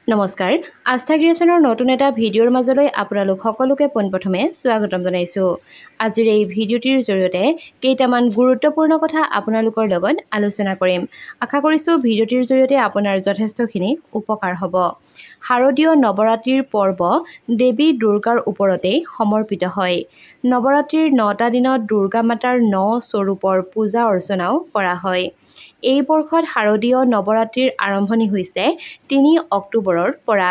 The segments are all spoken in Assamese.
নমস্কাৰ আস্থা ক্ৰিয়েশ্যনৰ নতুন এটা ভিডিঅ'ৰ মাজলৈ আপোনালোক সকলোকে পোনপ্ৰথমে স্বাগতম জনাইছো। আজিৰ এই ভিডিঅ'টিৰ জৰিয়তে কেইটামান গুৰুত্বপূৰ্ণ কথা আপোনালোকৰ লগত আলোচনা কৰিম। আশা কৰিছো ভিডিঅ'টিৰ জৰিয়তে আপোনাৰ যথেষ্টখিনি উপকাৰ হ'ব। শাৰদীয় নৱৰাত্ৰিৰ পৰ্ব দেৱী দুৰ্গাৰ ওপৰতেই সমৰ্পিত হয়। নৱৰাত্ৰিৰ 9টা দিনত দুৰ্গা মাতাৰ 9 স্বৰূপৰ পূজা অৰ্চনাও কৰা হয়। এই বৰ্ষত শাৰদীয় নৱৰাত্ৰিৰ আৰম্ভণি হৈছে 3 অক্টোবৰৰ পৰা।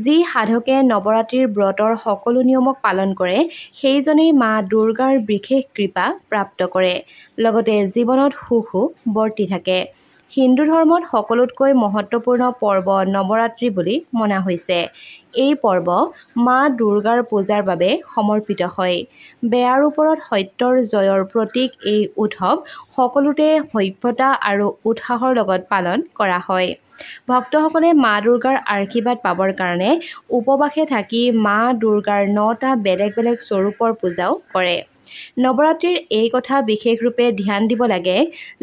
যি সাধকে নৱৰাত্ৰিৰ ব্ৰতৰ সকলো নিয়মক পালন কৰে সেইজনেই মা দুৰ্গাৰ বিশেষ কৃপা প্ৰাপ্ত কৰে, লগতে জীৱনত সুখ বৰ্তি থাকে। হিন্দু ধৰ্মত সকলোতকৈ মহত্বপূৰ্ণ পৰ্ব নৱৰাত্ৰি বুলি মনা হৈছে। এই পৰ্ব মা দুৰ্গাৰ পূজাৰ বাবে সমৰ্পিত হয়। বেয়াৰ ওপৰত সত্যৰ জয়ৰ প্ৰতীক এই উৎসৱ সকলোতে সভ্যতা আৰু উৎসাহৰ লগত পালন কৰা হয়। ভক্তসকলে মা দুৰ্গাৰ আশীৰ্বাদ পাবৰ কাৰণে উপবাসে থাকি মা দুৰ্গাৰ 9টা বেলেগ বেলেগ স্বৰূপৰ পূজাও কৰে। নৱৰাত্ৰিৰ এই কথা বিশেষ ৰূপে ধ্যান দিব লাগে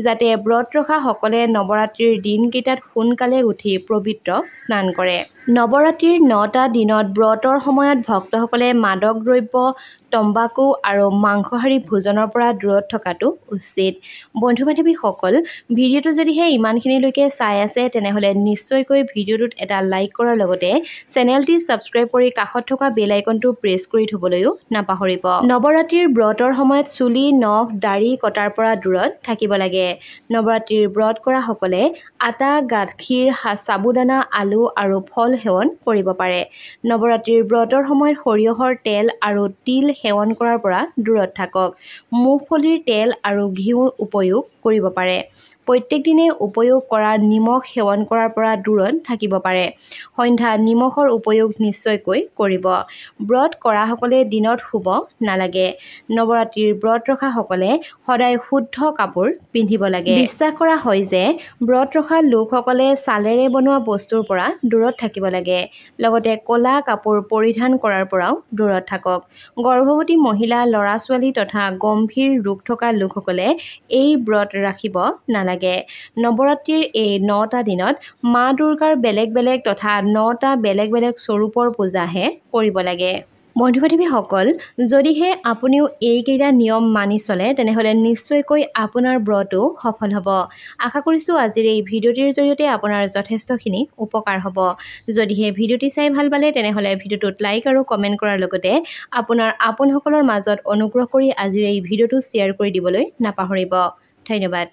যাতে ব্ৰত ৰখা সকলে নৱৰাত্ৰিৰ দিনকেইটাত সোনকালে উঠি পবিত্ৰ স্নান কৰে। নৱৰাত্ৰিৰ 9টা দিনত ব্ৰতৰ সময়ত ভক্তসকলে মাদক দ্ৰব্য, তম্বাকু আৰু মাংসাহাৰী ভোজনৰ পৰা দূৰত থকাটো উচিত। বন্ধু-বান্ধৱীসকল, ভিডিঅ'টো যদিহে ইমানখিনিলৈকে চাই আছে তেনেহ'লে নিশ্চয়কৈ ভিডিঅ'টোত এটা লাইক কৰাৰ লগতে চেনেলটি ছাবস্ক্ৰাইব কৰি কাষত থকা বেল আইকনটো প্ৰেছ কৰি থ'বলৈও নাপাহৰিব। নৱৰাত্ৰিৰ ব্ৰতৰ সময়ত চুলি, নখ, দাড়ি কটাৰ পৰা দূৰত থাকিব লাগে। নৱৰাত্ৰিৰ ব্ৰত কৰা সকলে আটা, গাখীৰ, সাবুদানা, আলু আৰু ফল সেৱন কৰিব পাৰে। নৱৰাত্ৰিৰ ব্ৰতৰ সময়ত সৰিয়হৰ তেল আৰু তিল সেৱন কৰাৰ পৰা দূৰত থাকক। মুগফলিৰ তেল আৰু ঘিউৰ উপয়োগ কৰিব পাৰে। প্ৰত্যেক দিনে উপয়োগ কৰা নিমখ সেৱন কৰাৰ পৰা দূৰত থাকিব পাৰে। সন্ধ্যা নিমখৰ উপয়োগ নিশ্চয়কৈ কৰিব। ব্ৰত কৰাসকলে দিনত শুব নালাগে। নৱৰাত্ৰিৰ ব্ৰত ৰখা সকলে সদায় শুদ্ধ কাপোৰ পিন্ধিব লাগে। বিশ্বাস কৰা হয় যে ব্ৰত ৰখা লোকসকলে ছালেৰে বনোৱা বস্তুৰ পৰা দূৰত থাকিব লাগে। লগতে ক'লা কাপোৰ পৰিধান কৰাৰ পৰাও দূৰত থাকক। গৰ্ভৱতী মহিলা, ল'ৰা-ছোৱালী তথা গম্ভীৰ ৰোগ থকা লোকসকলে এই ব্ৰত ৰাখিব নালাগে। নৱৰাত্ৰিৰ এই 9টা দিনত মা দুৰ্গাৰ বেলেগ বেলেগ তথা 9টা বেলেগ বেলেগ স্বৰূপৰ পূজাহে কৰিব লাগে। বন্ধু-বান্ধৱীসকল, যদিহে আপুনিও এইকেইটা নিয়ম মানি চলে তেনেহ'লে নিশ্চয়কৈ আপোনাৰ ব্ৰতো সফল হ'ব। আশা কৰিছোঁ আজিৰ এই ভিডিঅ'টিৰ জৰিয়তে আপোনাৰ যথেষ্টখিনি উপকাৰ হ'ব। যদিহে ভিডিঅ'টি চাই ভাল পালে তেনেহ'লে ভিডিঅ'টোত লাইক আৰু কমেণ্ট কৰাৰ লগতে আপোনাৰ আপোনসকলৰ মাজত অনুগ্ৰহ কৰি আজিৰ এই ভিডিঅ'টো শ্বেয়াৰ কৰি দিবলৈ নাপাহৰিব। ধন্যবাদ।